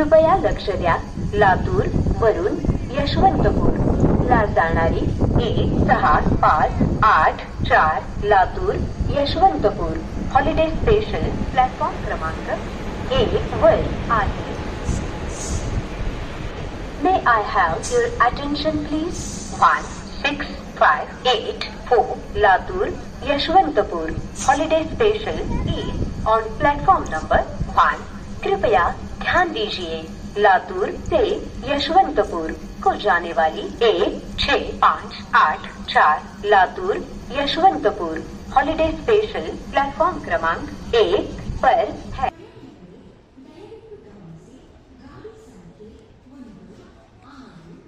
कृपया लक्ष द्या. लातूर वरून यशवंतपूर ला जाणारी 1658 Latur Yesvantpur holiday special platform क्रमांक 1 वर आहे. May I have your attention please? 16584 Latur Yashwantapur Holiday Special is on platform number 1. कृपया ध्यान दीजिए. लातूर से यशवंतपुर को जाने वाली 1658 Latur Yesvantpur holiday special platform क्रमांक 1 पर है.